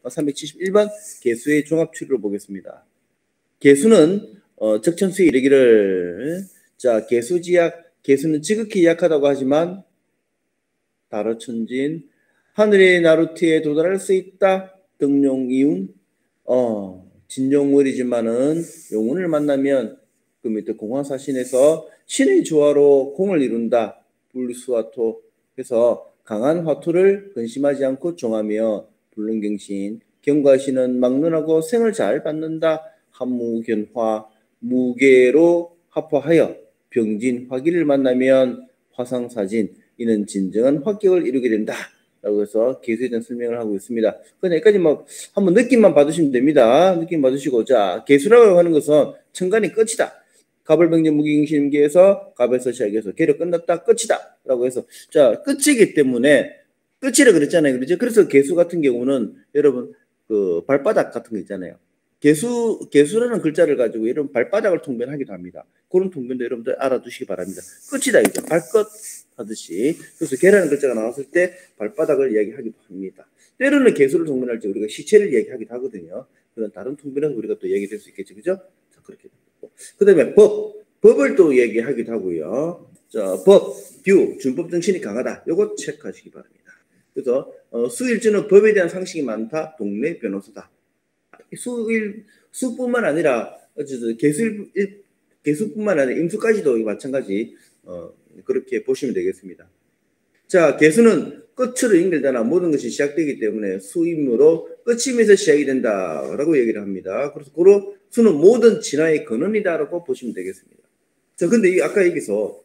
371번 개수의 종합추리로 보겠습니다. 개수는 적천수에 이르기를 자 개수는 지극히 약하다고 하지만 다로천진 하늘의 나루트에 도달할 수 있다. 등용이운 진용물이지만은 영혼을 만나면 그 밑에 공화사신에서 신의 조화로 공을 이룬다. 불수화토 해서 강한 화토를 근심하지 않고 정하며 불능경신 경과신은 막론하고 생을 잘 받는다. 한무견화 무게로 합화하여 병진 화기를 만나면 화상사진 이는 진정한 합격을 이루게 된다. 라고 해서 개수에 대한 설명을 하고 있습니다. 그러니까 여기까지 뭐 한번 느낌만 받으시면 됩니다. 느낌 받으시고 자 개수라고 하는 것은 천간이 끝이다. 갑을병전 무기경신기에서 갑에서 시작해서 개로 끝났다. 끝이다. 라고 해서 자 끝이기 때문에 끝이라 그랬잖아요. 그렇죠? 그래서 개수 같은 경우는 여러분 그 발바닥 같은 거 있잖아요. 개수라는 글자를 가지고 여러분 발바닥을 통변하기도 합니다. 그런 통변도 여러분들 알아두시기 바랍니다. 끝이다 이죠. 발끝 하듯이. 그래서 개라는 글자가 나왔을 때 발바닥을 이야기하기도 합니다. 때로는 개수를 통변할 때 우리가 시체를 이야기하기도 하거든요. 그런 다른 통변에서 우리가 또 얘기될 수 있겠죠. 그죠? 자, 그렇게 되고. 그 다음에 법을 또 얘기하기도 하고요. 자, 듀, 준법 정신이 강하다. 요거 체크하시기 바랍니다. 그래서 수일주는 법에 대한 상식이 많다. 동네 변호사다. 수뿐만 아니라 개수뿐만 아니라 임수까지도 마찬가지 그렇게 보시면 되겠습니다. 자, 개수는 끝으로 연결되나 모든 것이 시작되기 때문에 수임으로 끝임에서 시작이 된다라고 얘기를 합니다. 그래서 고로 수는 모든 진화의 근원이다라고 보시면 되겠습니다. 자, 근데 아까 여기서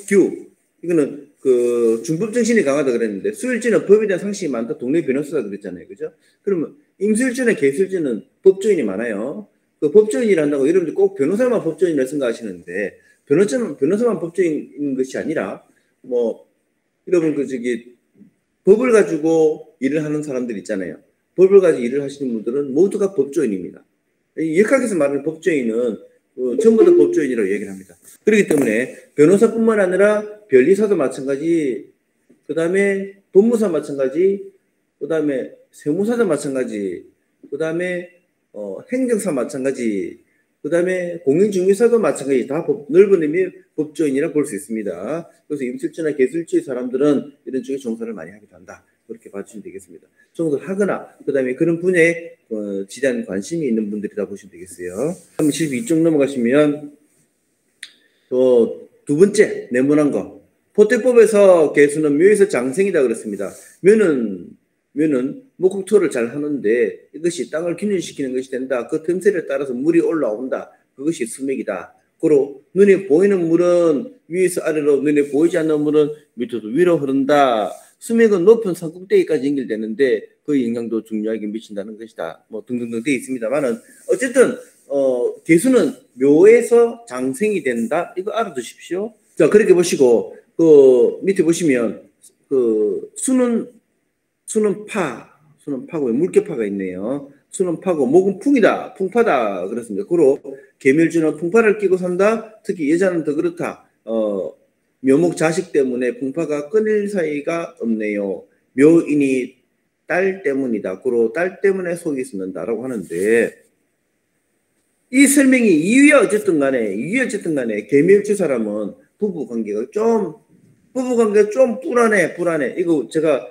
듀 이거는 그 준법 정신이 강하다 그랬는데 수일주는 법에 대한 상식이 많다. 동네 변호사다 그랬잖아요. 그죠? 그러면 임수일주나 개수일주는 법조인이 많아요. 그 법조인이라 한다고 여러분들 꼭 변호사만 법조인이라 생각하시는데 변호사만 법조인인 것이 아니라 뭐 여러분 법을 가지고 일을 하는 사람들 있잖아요. 법을 가지고 일을 하시는 분들은 모두가 법조인입니다. 역학에서 말하는 법조인은 전부 다 법조인이라고 얘기를 합니다. 그렇기 때문에 변호사뿐만 아니라 변리사도 마찬가지, 그 다음에 법무사 마찬가지, 그 다음에 세무사도 마찬가지, 그 다음에 행정사 마찬가지, 그 다음에 공인중개사도 마찬가지 다 넓은 의미의 법조인이라 볼 수 있습니다. 그래서 임술주나 개술주의 사람들은 이런 쪽에 종사를 많이 하기도 한다. 그렇게 봐주시면 되겠습니다. 종사를 하거나 그 다음에 그런 분야에 지대한 관심이 있는 분들이다 보시면 되겠어요. 72쪽 넘어가시면 또 두 번째 네모난 거 포태법에서 개수는 묘에서 장생이다 그랬습니다. 묘는 목국토를 잘 하는데 이것이 땅을 균일시키는 것이 된다. 그 틈새를 따라서 물이 올라온다. 그것이 수맥이다. 그리고 눈에 보이는 물은 위에서 아래로, 눈에 보이지 않는 물은 밑으로 위로 흐른다. 수맥은 높은 산꼭대기까지 연결되는데 그 영향도 중요하게 미친다는 것이다. 뭐 등등등 되어 있습니다만은 어쨌든 개수는 묘에서 장생이 된다. 이거 알아두십시오. 자, 그렇게 보시고 그 밑에 보시면 그 수는 파고 물개파가 있네요. 수는 파고 목은 풍이다. 풍파다 그렇습니다. 그로 계멸주는 풍파를 끼고 산다. 특히 여자는 더 그렇다. 묘목 자식 때문에 풍파가 끊일 사이가 없네요. 묘인이 딸 때문이다. 그로 딸 때문에 속이 썩는다라고 하는데 이 설명이 이유야 어쨌든 간에 계멸주 사람은 부부 관계가 좀 불안해. 이거 제가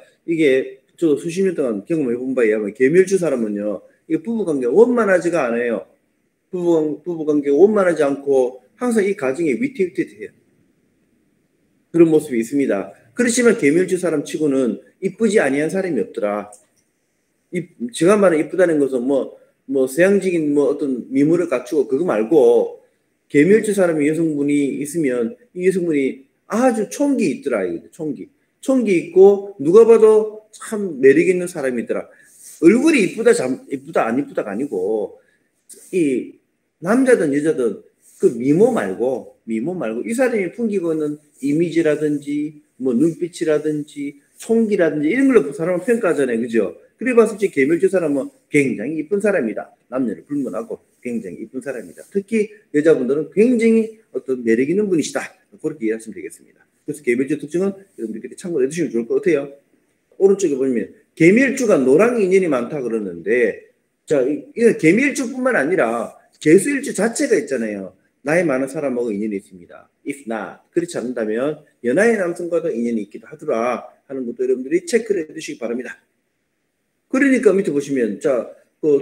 저 수십 년 동안 경험해 본 바에 의하면 계멸주 사람은요, 이게 부부 관계가 원만하지가 않아요. 부부 관계가 원만하지 않고 항상 이 가정이 위태위태해요. 그런 모습이 있습니다. 그렇지만 계멸주 사람 치고는 이쁘지 아니한 사람이 없더라. 제가 말하는 이쁘다는 것은 뭐 서양적인 어떤 미모를 갖추고 그거 말고 계멸주 사람의 여성분이 있으면 이 여성분이 아주 총기 있더라. 총기 있고 누가 봐도 참 매력 있는 사람이더라. 얼굴이 이쁘다 안 이쁘다가 아니고 이 남자든 여자든 그 미모 말고 이 사람이 풍기고 있는 이미지라든지 뭐 눈빛이라든지 총기라든지 이런 걸로 사람을 평가하잖아요. 그죠? 그래 봤을 때 계멸주 사람은 굉장히 이쁜 사람이다. 남녀를 불문하고 굉장히 이쁜 사람이다. 특히 여자분들은 굉장히 어떤 매력 있는 분이시다. 그렇게 이해하시면 되겠습니다. 그래서 계멸주 특징은 여러분들이 참고해 두시면 좋을 것 같아요. 오른쪽에 보면 계밀주가 노랑 인연이 많다 그러는데 자, 이건 계밀주뿐만 아니라 계수일주 자체가 있잖아요. 나이 많은 사람하고 인연이 있습니다. If not, 그렇지 않는다면 연하의 남성과도 인연이 있기도 하더라 하는 것도 여러분들이 체크를 해두시기 바랍니다. 그러니까 밑에 보시면 자,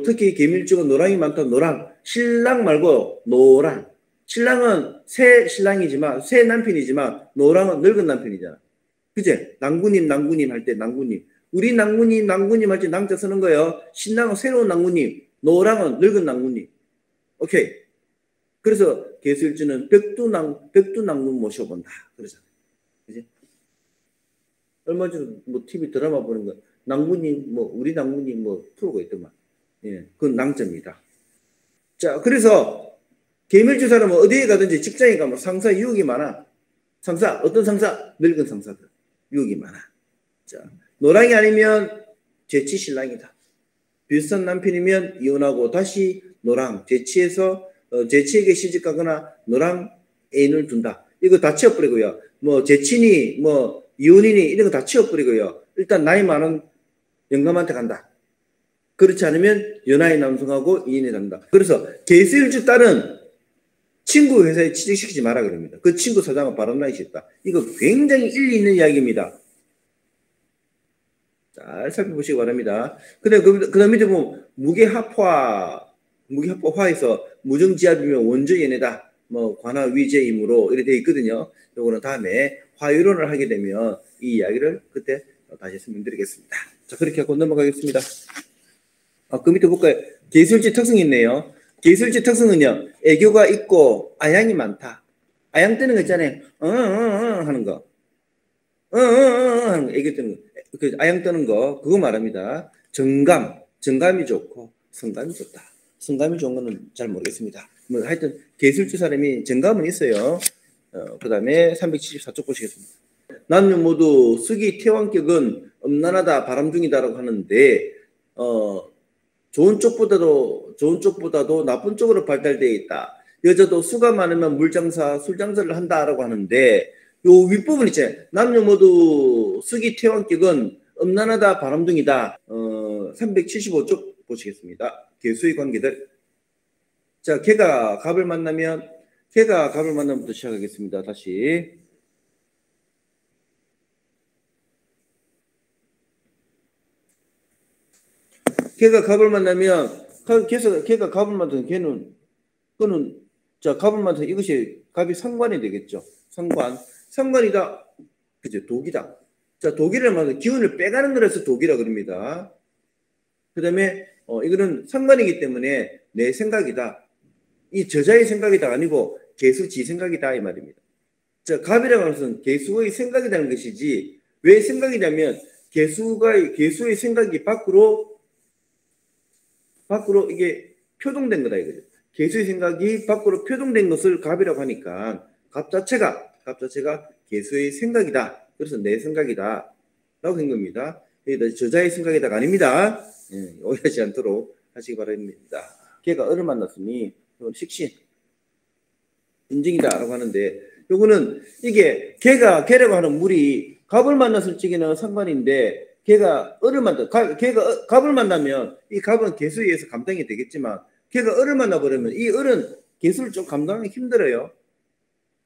특히 계밀주가 노랑이 많다. 노랑, 신랑 말고 노랑. 신랑은 새 신랑이지만 새 남편이지만 노랑은 늙은 남편이잖아. 그제? 낭구님 할 때 낭구님. 우리 낭구님 할 때 낭자 쓰는 거예요. 신랑은 새로운 낭구님, 노랑은 늙은 낭구님. 오케이. 그래서 계수일주는 백두낭군 모셔본다. 그러잖아요. 그지? 얼마 전에 뭐 TV 드라마 보는 거, 낭군님, 우리 낭군님 프로가 있더만. 예, 그건 낭자입니다. 자, 그래서 계밀주 사람은 어디에 가든지 직장에 가면 상사 유혹이 많아. 상사, 어떤 상사? 늙은 상사들. 유혹이 많아. 자, 노랑이 아니면 재치 신랑이다. 비슷한 남편이면 이혼하고 다시 노랑, 재치에서 재치에게 시집가거나 노랑 애인을 둔다. 이거 다 치워버리고요. 재치니, 이혼이니 이런 거 다 치워버리고요. 일단 나이 많은 영감한테 간다. 그렇지 않으면 연하의 남성하고 인연이 된다. 그래서 계수일주 딸은 친구 회사에 취직시키지 마라 그럽니다. 그 친구 사장은 바람나기 싫다. 이거 굉장히 일리 있는 이야기입니다. 잘 살펴보시기 바랍니다. 근데 그 다음 밑에 보면 무게합화에서 무정지압이면 원저연애다. 관화 위제이므로 이렇게 되어 있거든요. 요거는 다음에 화유론을 하게 되면 이 이야기를 그때 다시 설명드리겠습니다. 자, 그렇게 하고 넘어가겠습니다. 그 밑에 볼까요? 계수일주 특성이 있네요. 계수일주 특성은요, 애교가 있고 아양이 많다. 아양 뜨는 거 있잖아요. 하는 거. 하는 거. 애교 뜨는 거. 그 아양 뜨는 거, 그거 말합니다. 정감이 좋고 성감이 좋다. 성감이 좋은 거는 잘 모르겠습니다. 하여튼 계술주 사람이 정감은 있어요. 그 다음에 374쪽 보시겠습니다. 남녀 모두 수기 태왕격은 음란하다, 바람둥이다라고 하는데 좋은 쪽보다도 나쁜 쪽으로 발달되어 있다. 여자도 수가 많으면 물장사, 술장사를 한다라고 하는데 요 윗부분 있잖아요. 남녀 모두 수기 태왕격은 음란하다, 바람둥이다. 375쪽 보시겠습니다. 계수의 관계들. 자, 개가 갑을 만나면부터 시작하겠습니다. 다시. 개가 갑을 만나면, 개가 갑을 만나면 그는, 자, 갑을 만나면 이것이 갑이 상관이 되겠죠. 상관이다. 그죠? 독이다. 자, 독이를 말하면 기운을 빼가는 거라서 독이라 그럽니다. 그 다음에, 이거는 상관이기 때문에 내 생각이다. 이 저자의 생각이다 아니고 개수지 생각이다 이 말입니다. 자, 갑이라고 하는 것은 개수의 생각이라는 것이지 왜 생각이냐면 개수의 생각이 밖으로 이게 표동된 거다 이거죠. 개수의 생각이 밖으로 표동된 것을 갑이라고 하니까 갑 자체가 개수의 생각이다. 그래서 내 생각이다 라고 한 겁니다. 저자의 생각이다가 아닙니다. 오해하지 않도록 하시기 바랍니다. 걔가 을을 만났으니 식신 인증이다라고 하는데 요거는 이게 개라고 하는 물이 갑을 만났을 적에는 상관인데 걔가 갑을 만나면 이 갑은 개수에 의해서 감당이 되겠지만 걔가 을을 만나버리면 이 을은 개수를 좀 감당하기 힘들어요.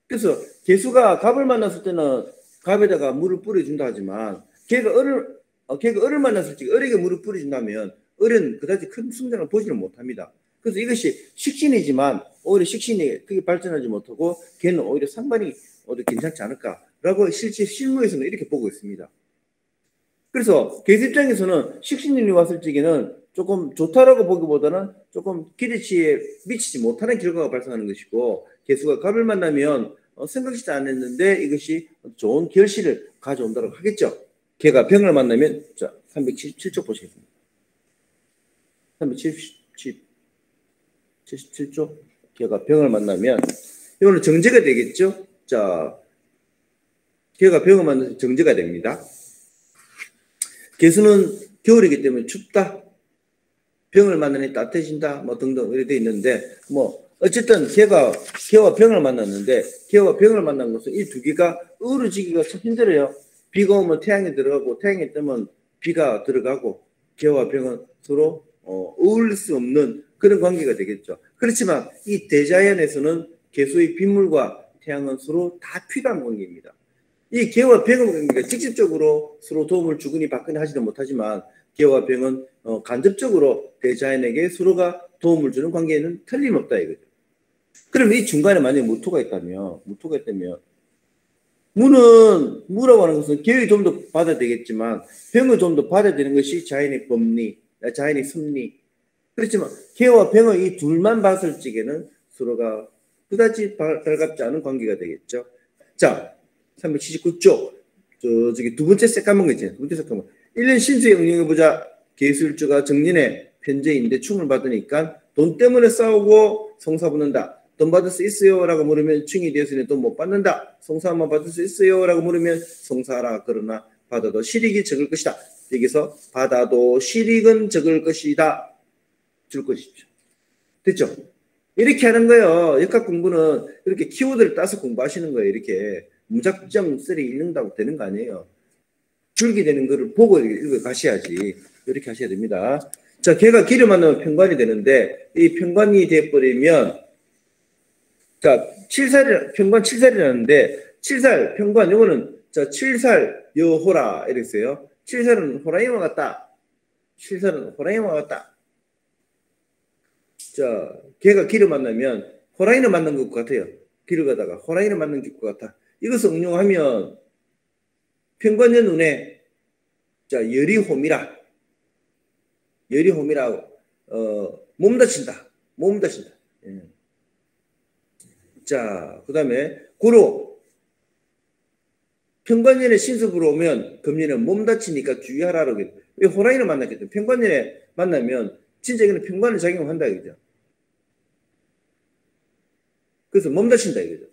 그래서 개수가 갑을 만났을 때는 갑에다가 물을 뿌려준다 하지만 걔가 을을 만났을 적에 을에게 물을 뿌려준다면 을은 그다지 큰 성장을 보지는 못합니다. 그래서 이것이 식신이지만 오히려 식신이 크게 발전하지 못하고 걔는 오히려 상관이 오히려 괜찮지 않을까라고 실제 실무에서는 이렇게 보고 있습니다. 그래서 개수 입장에서는 식신인이 왔을 적에는 조금 좋다라고 보기보다는 조금 기대치에 미치지 못하는 결과가 발생하는 것이고 개수가 갑을 만나면 생각지도 않았는데 이것이 좋은 결실을 가져온다고 하겠죠. 걔가 병을 만나면 자 377쪽 보시겠습니다. 377쪽 걔가 병을 만나면 이거는 정제가 되겠죠. 자, 걔가 병을 만나서 정제가 됩니다. 개수는 겨울이기 때문에 춥다. 병을 만나니 따뜻해진다. 등등 이렇게 돼 있는데 어쨌든 개와 병을 만났는데 개와 병을 만난 것은 이 두 개가 어우러지기가 참 힘들어요. 비가 오면 태양이 들어가고 태양이 뜨면 비가 들어가고 개와 병은 서로 어울릴 수 없는 그런 관계가 되겠죠. 그렇지만 이 대자연에서는 개수의 빗물과 태양은 서로 다 필요한 관계입니다. 이 개와 병의 관계가 직접적으로 서로 도움을 주거니 받거니 하지는 못하지만 개와 병은 간접적으로 대자연에게 서로가 도움을 주는 관계는 틀림없다 이거죠. 그럼 이 중간에 만약에 무토가 있다면 무라고 하는 것은 개의 도움도 받아야 되겠지만 병의 도움도 받아야 되는 것이 자연의 법리, 자연의 섭리. 그렇지만 개와 병의 이 둘만 봤을 적에는 서로가 그다지 달갑지 않은 관계가 되겠죠. 자, 379쪽. 저기 두 번째 새까만 거 있잖아요. 두 번째 새까만. 1년 신수에 응용해보자. 계술주가 정년에 편제인데 충을 받으니까 돈 때문에 싸우고 성사 붙는다. 돈 받을 수 있어요? 라고 물으면 충이 되었으니 돈 못 받는다. 성사만 받을 수 있어요? 라고 물으면 성사하라. 그러나 받아도 실익이 적을 것이다. 여기서 받아도 실익은 적을 것이다. 줄 것이죠. 됐죠? 이렇게 하는 거예요. 역학 공부는 이렇게 키워드를 따서 공부하시는 거예요. 이렇게 무작정 쓰리 읽는다고 되는 거 아니에요. 줄게 되는 거를 보고 읽어 가셔야지. 이렇게 하셔야 됩니다. 자, 걔가 기를 만나면 편관이 되는데 이 편관이 돼버리면 자, 7살이 편관 7살이라는데 7살 편관 요거는 자 7살 여호라 이랬어요. 7살은 호랑이와 같다. 7살은 호랑이와 같다. 자, 걔가 길을 만나면 호랑이를 만난 것 같아요. 길을 가다가 호랑이를 만난 것 같아. 이것을 응용하면 편관의 눈에 자 여리호미라 몸다친다. 예. 자, 그 다음에 구로 편관년에 신습으로 오면 금년은 몸다치니까 주의하라고 했죠. 왜 호랑이를 만났겠죠? 편관년에 만나면 진짜 이거는 편관을 작용한다 이거죠. 그래서 몸다친다 이거죠.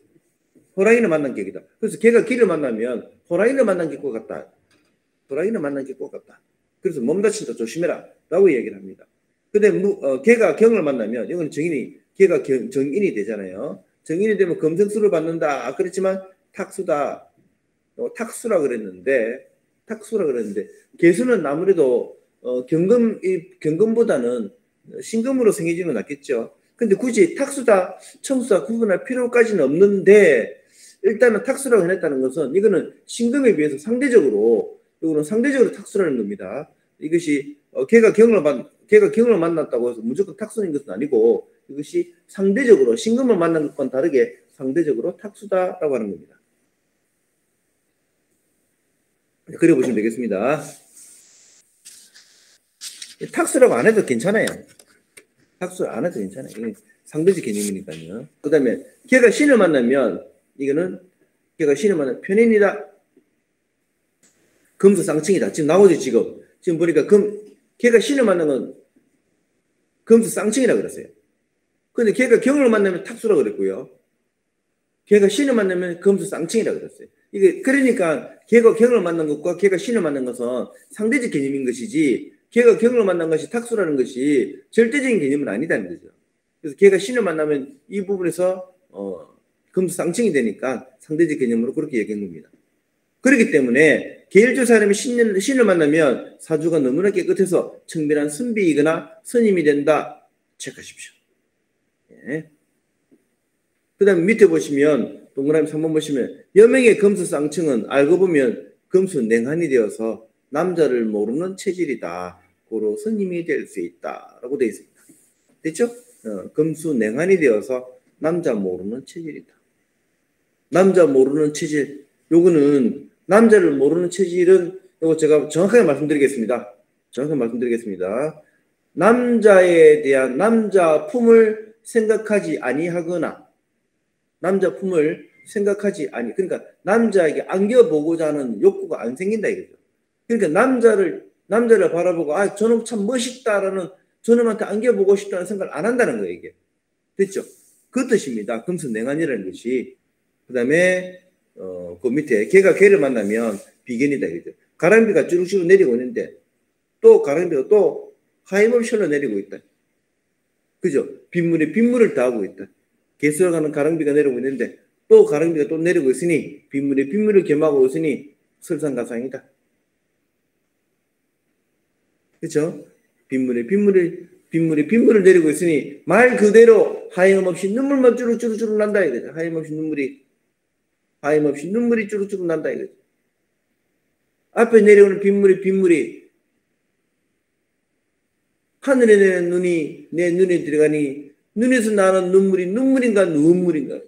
호랑이를 만난 격이다. 그래서 걔가 길을 만나면 호랑이를 만난 격과 같다. 그래서 몸다친다 조심해라 라고 얘기를 합니다. 근데 걔가 경을 만나면 이건 걔가 정인이 되잖아요. 정인이 되면 금생수를 받는다. 그렇지만 탁수다. 탁수라 그랬는데 개수는 아무래도 경금보다는 신금으로 생기지는 낫겠죠. 근데 굳이 탁수다, 청수다 구분할 필요까지는 없는데 일단은 탁수라고 해냈다는 것은 이거는 신금에 비해서 상대적으로 탁수라는 겁니다. 이것이 걔가 경을 만났다고 해서 무조건 탁수인 것은 아니고 이것이 상대적으로 신금을 만난 것과는 다르게 상대적으로 탁수다라고 하는 겁니다. 그려보시면 되겠습니다. 탁수라고 안 해도 괜찮아요. 이게 상대적 개념이니까요. 그 다음에 걔가 신을 만나면 걔가 신을 만나면 편인이다. 금수쌍칭이다. 지금 나오죠, 지금 보니까 걔가 신을 만나면 금수쌍칭이라고 그랬어요. 근데 걔가 경을 만나면 탁수라고 그랬고요. 걔가 신을 만나면 금수쌍칭이라고 그랬어요. 이게 그러니까 걔가 경을 만난 것과 걔가 신을 만난 것은 상대적 개념인 것이지 걔가 경을 만난 것이 탁수라는 것이 절대적인 개념은 아니다는 거죠. 그래서 걔가 신을 만나면 이 부분에서 금수쌍칭이 되니까 상대적 개념으로 그렇게 얘기한 겁니다. 그렇기 때문에 계일주 사람이 신을 만나면 사주가 너무나 깨끗해서 청밀한 선비이거나 선임이 된다. 체크하십시오. 예. 그 다음에 밑에 보시면 동그라미 3번 보시면 여명의 금수쌍층은 알고 보면 금수냉한이 되어서 남자를 모르는 체질이다. 고로 선임이 될 수 있다. 라고 되어 있습니다. 됐죠? 금수냉한이 되어서 남자 모르는 체질이다. 남자 모르는 체질. 요거는 남자를 모르는 체질은 요거 제가 정확하게 말씀드리겠습니다. 남자에 대한 남자 품을 생각하지 아니하거나 그러니까 남자에게 안겨보고자 하는 욕구가 안 생긴다 이거죠. 그러니까 남자를 바라보고 저놈 참 멋있다라는 저놈한테 안겨보고 싶다는 생각을 안 한다는 거예요 이게. 됐죠? 그 뜻입니다. 금수냉한이라는 것이. 그 다음에 그 밑에 걔가 걔를 만나면 비견이다 이거죠. 가랑비가 쭈룩쭈룩 내리고 있는데 또 가랑비가 또 하염없이 흘러내리고 있다. 그죠? 빗물을 더하고 있다. 개수로 가는 가랑비가 내리고 있는데 또 가랑비가 또 내리고 있으니 빗물을 겸하고 있으니 설상가상이다. 그렇죠? 빗물을 내리고 있으니 말 그대로 하염없이 눈물만 쭈룩쭈룩 난다 이거죠. 하염없이 눈물이 쭈룩쭈룩 난다 이거죠. 앞에 내려오는 빗물이 하늘에 내는 눈이 내 눈에 들어가니 눈에서 나는 눈물이 눈물인가 눈물인가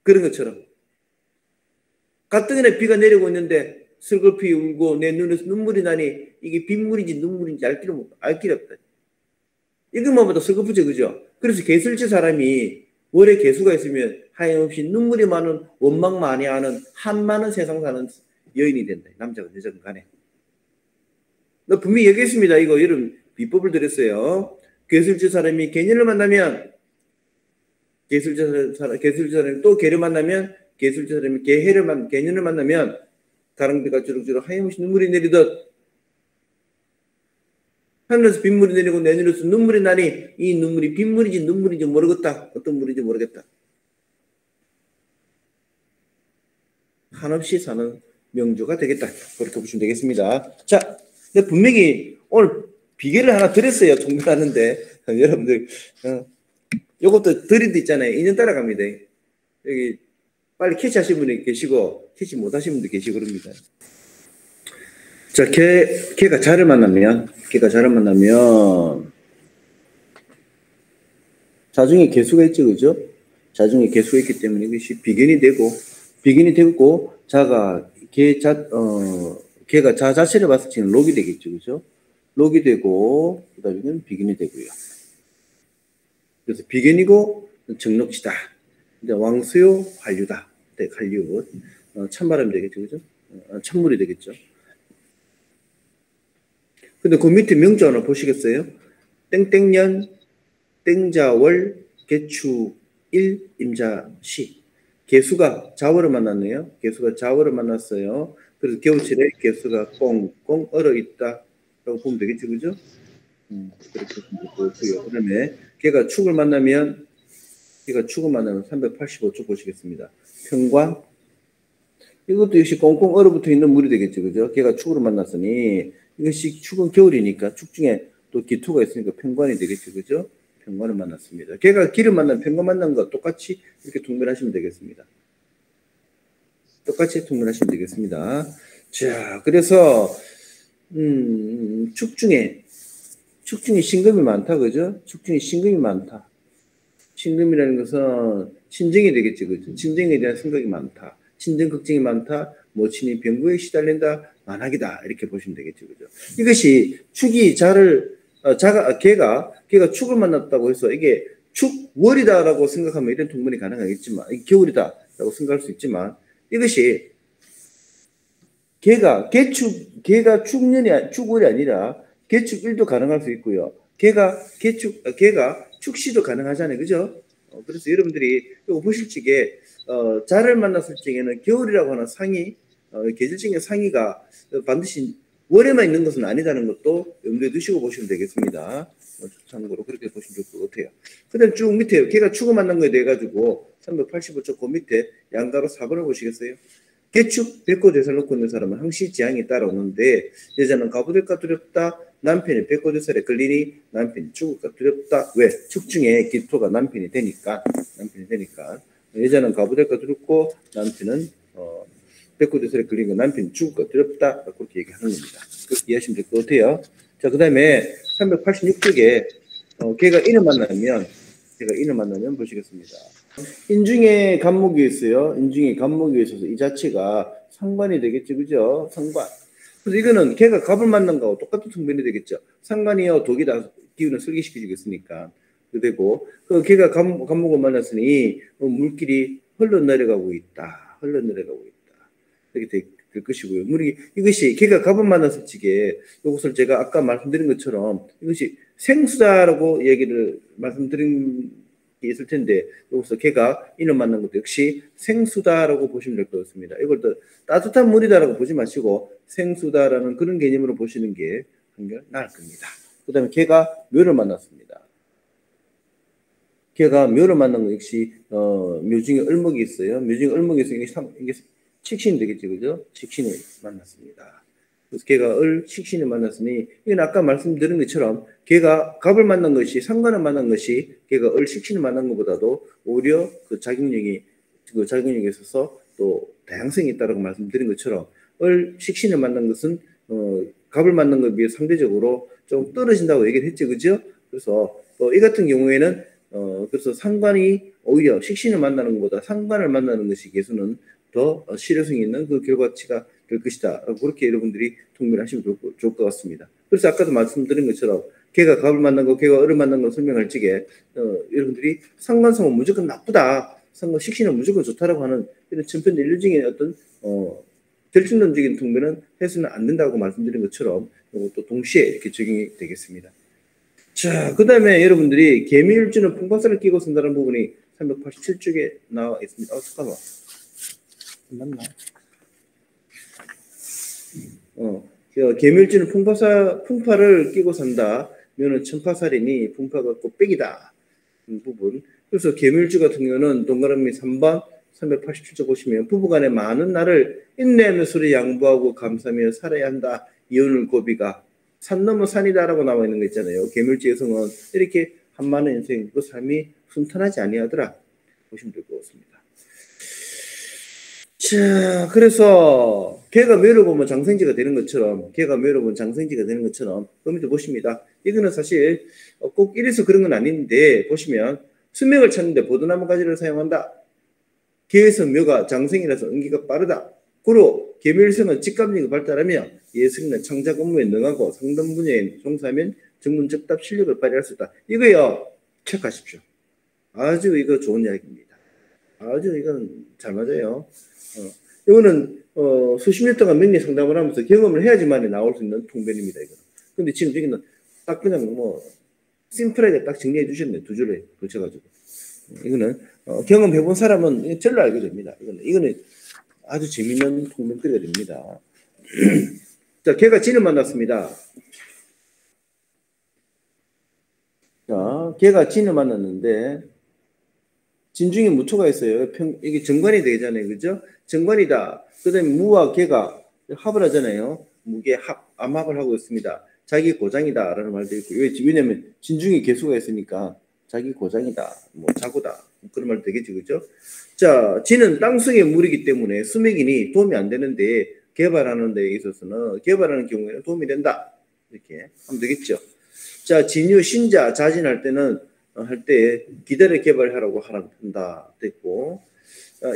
그런 것처럼 가뜩이나 비가 내리고 있는데 슬슬피 울고 내 눈에서 눈물이 나니 이게 빗물인지 눈물인지 알 길이 없다. 이것만 봐도 슬프죠, 그죠? 그래서 개술지 사람이 월에 개수가 있으면 하염없이 눈물이 많은 원망 많이 하는 한 많은 세상 사는 여인이 된다. 남자가 여자가 간에. 나 분명히 얘기했습니다. 이거 여러분 비법을 드렸어요. 개술지 사람이 개년을 만나면 개술지 사람이 또 개를 만나면 개술지 사람이 개년을 만나면 가랑비가 주룩주룩 하염없이 눈물이 내리듯 하늘에서 빗물이 내리고 내 눈에서 눈물이 나니 이 눈물이 빗물인지 눈물인지 모르겠다. 어떤 물인지 모르겠다. 한없이 사는 명주가 되겠다. 그렇게 보시면 되겠습니다. 자, 근데 분명히 오늘 비계를 하나 드렸어요. 종료하는데 여러분들 요것도 드린 데 있잖아요. 인연 따라갑니다. 여기 빨리 캐치하신 분이 계시고 캐치 못하신 분도 계시고 그럽니다. 자, 걔가 자를 만나면 자중에 개수가 있죠, 그죠? 자중에 개수가 있기 때문에 이것이 비견이 되고 걔가 자 자체를 봤을 때는 록이 되겠죠, 그죠? 록이 되고 그다음에는 비견이 되고요. 그래서 비견이고 정록지다. 이제 왕수요 한류다. 네, 한류. 찬바람이 되겠죠, 그죠? 찬물이 되겠죠. 근데 그 밑에 명주 하나 보시겠어요? 땡땡년, 땡자월, 개축일, 임자시. 개수가 자월을 만났네요. 개수가 자월을 만났어요. 그래서 겨우철에 개수가 꽁꽁 얼어 있다라고 보면 되겠죠, 그죠? 그렇게 보면 되고요. 그다음에 걔가 축을 만나면 385쪽 보시겠습니다. 평관. 이것도 역시 꽁꽁 얼어붙어 있는 물이 되겠죠, 그죠? 걔가 축으로 만났으니 이것이 축은 겨울이니까 축 중에 또 기토가 있으니까 평관이 되겠죠, 그죠? 평관을 만났습니다. 걔가 기를 만난 평관 만난 거 똑같이 이렇게 통변하시면 되겠습니다. 똑같이 통변하시면 되겠습니다. 자, 그래서 축 중에 신금이 많다, 그죠? 축 중에 신금이 많다. 신금이라는 것은 신정이 되겠죠, 그죠? 신정에 대한 생각이 많다. 신정 걱정이 많다. 모친이 병구에 시달린다. 만학이다. 이렇게 보시면 되겠죠, 그죠? 이것이 축이 걔가 축을 만났다고 해서 이게 축월이다라고 생각하면 이런 통분이 가능하겠지만, 이게 겨울이다라고 생각할 수 있지만, 이것이 걔가 축월이 아니라 개축일도 가능할 수 있고요. 걔가 축시도 가능하잖아요, 그죠? 그래서 여러분들이 이거 보실 적에 자를 만났을 적에는 겨울이라고 하는 상이 계절적인 상이가 반드시 월에만 있는 것은 아니다는 것도 염두에 두시고 보시면 되겠습니다. 참고로 그렇게 보시면 좋을 것 같아요. 그 다음 쭉 밑에 걔가 축을 만난 거에 대해 가지고 385쪽 그 밑에 양가로 4번을 보시겠어요? 개축 백호대사를 놓고 있는 사람은 항시 지향이 따라오는데 여자는 가부될까 두렵다. 남편이 백호대살에 걸리니 남편이 죽을까 두렵다. 왜? 축 중에 기토가 남편이 되니까 여자는 가부될까 두렵고 남편은 백호대살에 걸린 거 남편이 죽을까 두렵다. 그렇게 얘기하는 겁니다. 그렇게 이해하시면 될 것 같아요. 자, 그 다음에 386쪽에 걔가 인을 만나면 보시겠습니다. 인중에 간목이 있어요. 인중에 간목이 있어서 이 자체가 상관이 되겠죠, 그죠? 상관. 그래서 이거는 걔가 갑을 만난 거하고 똑같은 성변이 되겠죠. 상관이요, 독이다. 기운을 설계시켜주겠으니까. 되고, 걔가 간목을 만났으니 물길이 흘러내려가고 있다. 이렇게 될 것이고요. 이것이 걔가 갑을 만났을 적에 이것을 제가 아까 말씀드린 것처럼 이것이 생수다라고 얘기를 말씀드린 게 있을 텐데 여기서 걔가 인을 만난 것도 역시 생수다라고 보시면 될 것 같습니다. 이걸 또 따뜻한 물이다라고 보지 마시고 생수다라는 그런 개념으로 보시는 게 한결 나을 겁니다. 그 다음에 걔가 묘를 만났습니다. 걔가 묘를 만난 거 역시 묘중에 을목이 있어요. 묘중에 을목이 있어요. 이게 칙신이 되겠죠, 그죠? 칙신을 만났습니다. 그래서 걔가 을 식신을 만났으니 이건 아까 말씀드린 것처럼 걔가 갑을 만난 것이 상관을 만난 것이 걔가 을 식신을 만난 것보다도 오히려 그 작용력에 있어서 또 다양성이 있다고 말씀드린 것처럼 을 식신을 만난 것은 갑을 만난 것에 비해 상대적으로 좀 떨어진다고 얘기를 했죠, 그죠? 그래서 이 같은 경우에는 그래서 상관이 오히려 식신을 만나는 것보다 상관을 만나는 것이 개수는 더 실효성이 있는 그 결과치가 될 것이다. 그렇게 여러분들이 통일을 하시면 좋을 것 같습니다. 그래서 아까도 말씀드린 것처럼 걔가 갑을 만나고 걔가 을을 만난 걸 설명할 적에 여러분들이 상관성은 무조건 나쁘다. 상관 식신은 무조건 좋다라고 하는 이런 천편일률적인 어떤 결정론적인 통변은 해서는 안 된다고 말씀드린 것처럼 또 동시에 이렇게 적용이 되겠습니다. 자, 그 다음에 여러분들이 개미일주는 풍파살을 끼고 쓴다는 부분이 387쪽에 나와 있습니다. 잠깐만. 맞나? 개미일주는 풍파를 끼고 산다. 면은 천파살이니 풍파가 꽃배기다. 부분. 그래서 개미일주 같은 경우는 동그라미 3번 387쪽 보시면 부부간에 많은 날을 인내하며 서로 양보하고 감사하며 살아야 한다. 이혼을 고비가 산 넘어 산이다라고 나와 있는 거 있잖아요. 개미일주 여성은 이렇게 한많은 인생 그 삶이 순탄하지 아니하더라. 보시면 될 것 같습니다. 자, 그래서 개가 묘를 보면 장생지가 되는 것처럼 그 밑에 보십니다. 이거는 사실 꼭 이래서 그런 건 아닌데 보시면 수명을 찾는데 보드나무 가지를 사용한다. 개에서 묘가 장생이라서 응기가 빠르다. 고로 개묘일성은 직감력이 발달하며 예술이나 창작 업무에 능하고 상담 분야에 종사하면 전문적답 실력을 발휘할 수 있다. 이거요, 체크하십시오. 아주 이거 좋은 이야기입니다. 아주 이건 잘 맞아요. 이거는 수십 년 동안 명리 상담을 하면서 경험을 해야지만 나올 수 있는 통변입니다. 이거는. 근데 지금 여기는 딱 그냥 심플하게 딱 정리해 주셨네. 두 줄에 붙여가지고. 이거는 경험해본 사람은 절로 알게 됩니다. 이거는 아주 재미있는 통변거리가 됩니다. 자, 걔가 진을 만났습니다. 자, 걔가 진을 만났는데 진 중에 무토가 있어요. 이게 정관이 되잖아요. 그죠? 정관이다. 그 다음에 무와 개가 합을 하잖아요. 무게 암합을 하고 있습니다. 자기 고장이다 라는 말도 있고, 왜냐면 진 중에 개수가 있으니까 자기 고장이다, 자고다, 그런 말도 되겠죠. 그죠? 자, 진은 땅속의 물이기 때문에 수맥이니 도움이 안 되는데 개발하는 데 있어서는 개발하는 경우에는 도움이 된다. 이렇게 하면 되겠죠. 자, 진유, 신자, 자진할 때는 할 때 기다려 개발하라고 한다 됐고,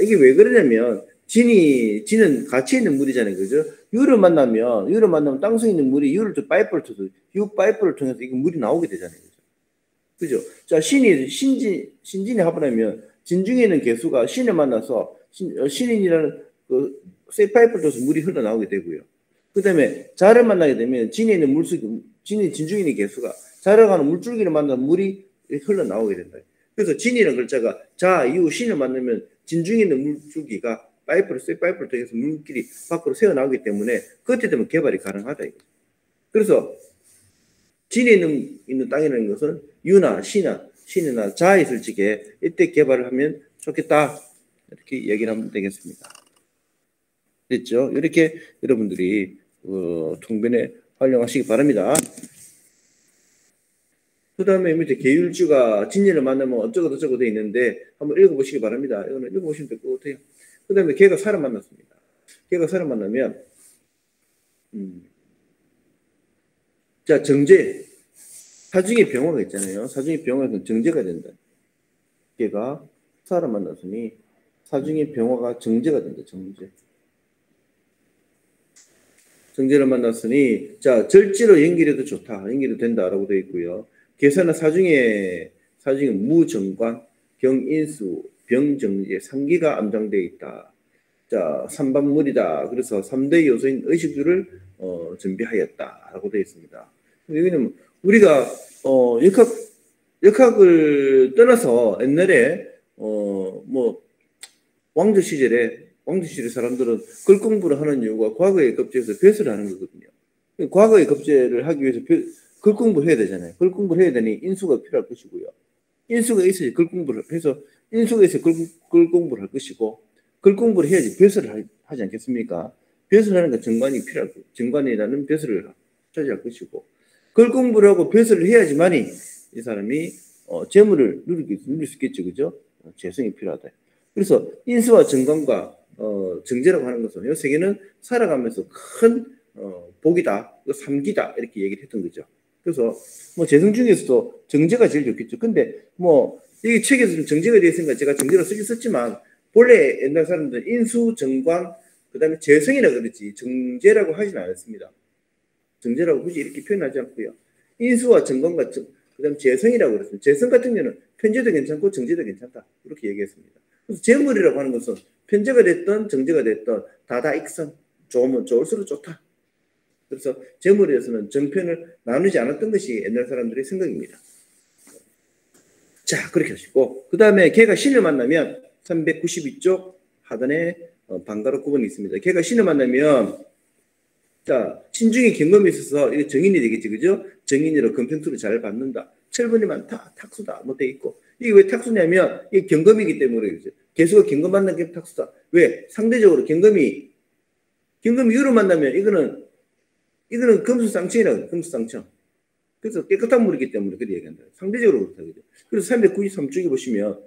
이게 왜 그러냐면 진은 같이 있는 물이잖아요. 그죠? 유를 만나면 땅속에 있는 물이 유를 또 파이프를 통해서 통해서 이게 물이 나오게 되잖아요. 그죠? 자, 신진이 합하면 진 중에 있는 개수가 신을 만나서 신인이라는 그 쇠파이프를 통해서 물이 흘러나오게 되고요. 그 다음에 자를 만나게 되면 진에 있는 진중 있는 개수가 자를 가는 물줄기를 만나면 물이 흘러나오게 된다. 그래서 진이라는 글자가 자, 유, 신을 만나면 진 중에 있는 물줄기가 쇠파이프를 통해서 물길이 밖으로 새어나오기 때문에 그때 되면 개발이 가능하다. 그래서 진에 있는 땅이라는 것은 유나 신이나 자에 있을 적에 이때 개발을 하면 좋겠다. 이렇게 얘기를 하면 되겠습니다. 됐죠? 이렇게 여러분들이 통변에 활용하시기 바랍니다. 그 다음에 밑에 계율주가 진리를 만나면 어쩌고 돼 있는데 한번 읽어보시기 바랍니다. 이거는 읽어보시면 될 것 같아요. 그 다음에 걔가 사를 만났습니다. 걔가 사를 만나면 자, 정제. 사중에 병화가 있잖아요. 사중에 병화에서 정제가 된다. 걔가 사를 만났으니 사중에 병화가 정제가 된다. 정제를 만났으니 자, 절지로 연결해도 좋다. 연결이 된다라고 되어 있고요. 계산은 사중에 무정관, 경인수, 병정제, 상기가 암장되어 있다. 자, 삼반물이다. 그래서 3대 요소인 의식주를 준비하였다라고 되어 있습니다. 여기는 우리가 역학을 떠나서 옛날에 왕조 시절에 사람들은 글 공부를 하는 이유가 과거의 급제에서 배설을 하는 거거든요. 과거의 급제를 하기 위해서 글 공부를 해야 되잖아요. 글 공부를 해야 되니 인수가 필요할 것이고요. 인수가 있어야 글 공부를 해서 인수가 있어야 글 공부를 할 것이고 글 공부를 해야지 배설을 하지 않겠습니까? 벼슬 하는 건 정관이 필요하고, 정관이라는 벼슬을 차지할 것이고, 그걸 공부를 하고 벼슬을 해야지만이 이 사람이 재물을 누릴 수 있겠죠. 그죠? 재성이 필요하다. 그래서 인수와 정관과 정제라고 하는 것은 이 세 개는 살아가면서 큰 복이다, 삼기다 이렇게 얘기를 했던 거죠. 그래서 뭐 재성 중에서도 정제가 제일 좋겠죠. 근데 뭐 이 책에서 좀 정제가 되어 있으니까 제가 정제로 쓰긴 썼지만 본래 옛날 사람들은 인수, 정관, 그다음에 재성이라 그러지 정제라고 하진 않았습니다. 정제라고 굳이 이렇게 표현하지 않고요. 인수와 정관과 그다음 재성이라고 그랬습니다. 재성 같은 경우는 편제도 괜찮고 정제도 괜찮다 이렇게 얘기했습니다. 그래서 재물이라고 하는 것은 편제가 됐던 정제가 됐던 다다익선, 좋으면 좋을수록 좋다. 그래서 재물에 대해서는 정편을 나누지 않았던 것이 옛날 사람들의 생각입니다. 자, 그렇게 하시고 그 다음에 걔가 신을 만나면 392쪽 하단에 방가로 구분이 있습니다. 걔가 신을 만나면 자, 신중에 경험이 있어서 이게 정인이 되겠지, 그죠? 정인으로 금평수를 잘 받는다. 철분이 많다, 탁수다, 뭐 돼 있고. 이게 왜 탁수냐면 이게 경금이기 때문에 그죠. 개수가 경금 만난 게 탁수다. 왜? 상대적으로 경금이 유로 만나면 이거는 금수상청이라고 금수상청. 그래서 깨끗한 물이기 때문에 그렇게 얘기한다. 상대적으로 그렇다, 그죠? 그래서 393쪽에 보시면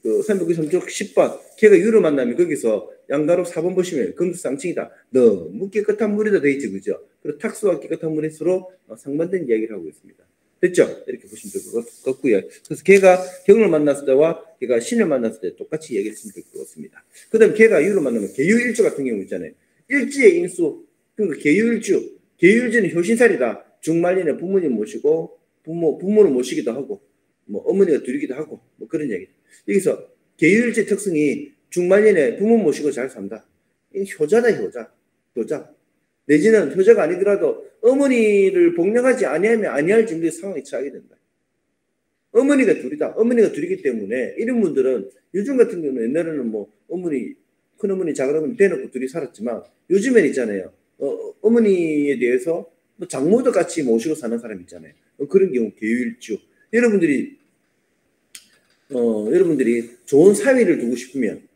그 393쪽 10번 걔가 유로 만나면 거기서 양가로 4번 보시면 금수상층이다. 너무 깨끗한 물이다 돼 있죠, 그죠? 그리고 탁수와 깨끗한 물이 서로 상반된 이야기를 하고 있습니다. 됐죠? 이렇게 보시면 될 것 같고요. 그래서 걔가 경을 만났을 때와 걔가 신을 만났을 때 똑같이 얘기했으면 될 것 같습니다. 그 다음에 걔가 유로 만나면 계유일주 같은 경우 있잖아요. 일지의 인수, 그러니까 계유일주, 계유일주는 효신살이다. 중말년에 부모님 모시고 부모를 모시기도 하고 뭐 어머니가 드리기도 하고 뭐 그런 얘기. 여기서 계율제 특성이 중말년에 부모 모시고 잘 산다. 이 효자다, 효자. 내지는 효자가 아니더라도 어머니를 복령하지 아니하면 아니할 정도의 상황에 처하게 된다. 어머니가 둘이기 때문에 이런 분들은 요즘 같은 경우는 옛날에는 뭐 큰어머니 작은어머니 대놓고 둘이 살았지만 요즘엔 있잖아요. 어머니에 대해서 뭐 장모도 같이 모시고 사는 사람 있잖아요. 그런 경우 계율주. 여러분들이 좋은 사위를 두고 싶으면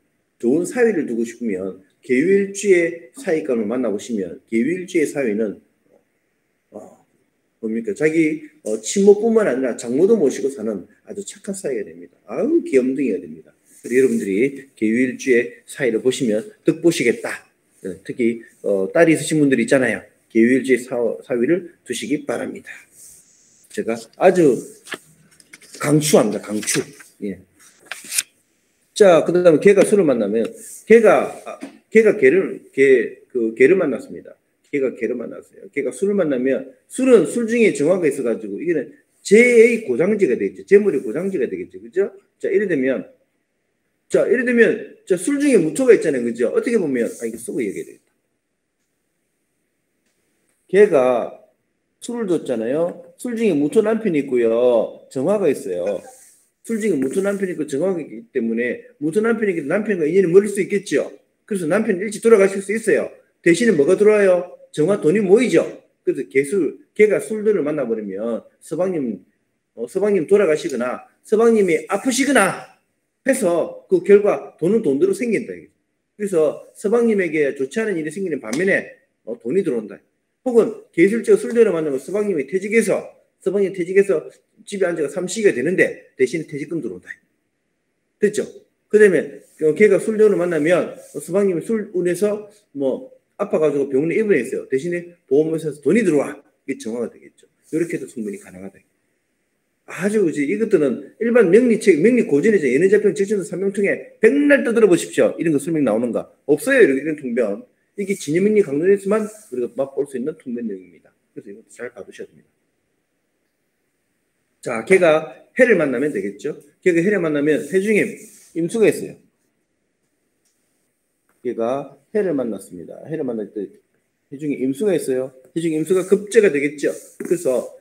계율주의 사위감을 만나보시면 계율주의 사위는 뭡니까? 자기 친모뿐만 아니라 장모도 모시고 사는 아주 착한 사위가 됩니다. 아우 귀염둥이가 됩니다. 여러분들이 계율주의 사위를 보시면 득보시겠다. 특히 딸이 있으신 분들 있잖아요. 계율주의 사위를 두시기 바랍니다. 제가 아주 강추합니다. 강추. 예. 자, 그 다음에 걔가 술을 만나면 걔가 개를 만났습니다. 걔가 개를 만났어요. 걔가 술을 만나면 술은 술 중에 정화가 있어가지고 이게는 제 고장지가 되겠죠. 재물이 고장지가 되겠죠. 그죠? 자, 이래 되면 술 중에 무토가 있잖아요. 그죠? 어떻게 보면 이거 쓰고 얘기해야 되겠다. 걔가 술을 줬잖아요. 술 중에 무토 남편이 있고요. 정화가 있어요. 술 중에 무토 남편이 있고 정화가 있기 때문에 무토 남편이기 때문에 남편과 인연이 멀을 수 있겠죠. 그래서 남편이 일찍 돌아가실 수 있어요. 대신에 뭐가 들어와요? 정화 돈이 모이죠. 그래서 걔가 술들을 만나버리면 서방님 돌아가시거나 서방님이 아프시거나 해서 그 결과 돈은 돈대로 생긴다. 그래서 서방님에게 좋지 않은 일이 생기는 반면에 돈이 들어온다. 혹은 계술적 술대를 만나면 서방님 퇴직해서 집에 앉아가 삼시가 되는데 대신에 퇴직금 들어온다. 됐죠? 그 다음에 걔가 술대를 만나면 서방님이 술운에서 뭐 아파가지고 병원에 입원했어요. 대신에 보험회사에서 돈이 들어와. 이게 정화가 되겠죠. 이렇게 해도 충분히 가능하다. 아주 이것들은 일반 명리고전이죠. 연애자평 직전도 삼명통에 백날 떠들어 보십시오. 이런 거 설명 나오는가? 없어요. 이런 통변. 이게 진여명리 강론에서만 우리가 맛볼 수 있는 통변 내용입니다. 그래서 이것도 잘 봐두셔야 됩니다. 자, 걔가 해를 만나면 되겠죠. 걔가 해를 만나면 해 중에 임수가 있어요. 걔가 해를 만났습니다. 해를 만날 때 해 중에 임수가 있어요. 해 중에 임수가 급제가 되겠죠. 그래서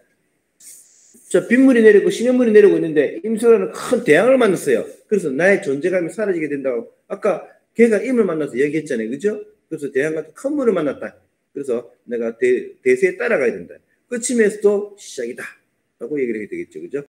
자, 빗물이 내리고 시냇물이 내리고 있는데 임수라는 큰 대양을 만났어요. 그래서 나의 존재감이 사라지게 된다고 아까 걔가 임을 만나서 얘기했잖아요. 그죠? 그래서 대양 같은 큰 물을 만났다. 그래서 내가 대세에 따라가야 된다. 끝임에서도 시작이다. 라고 얘기를 해야 되겠죠. 그죠?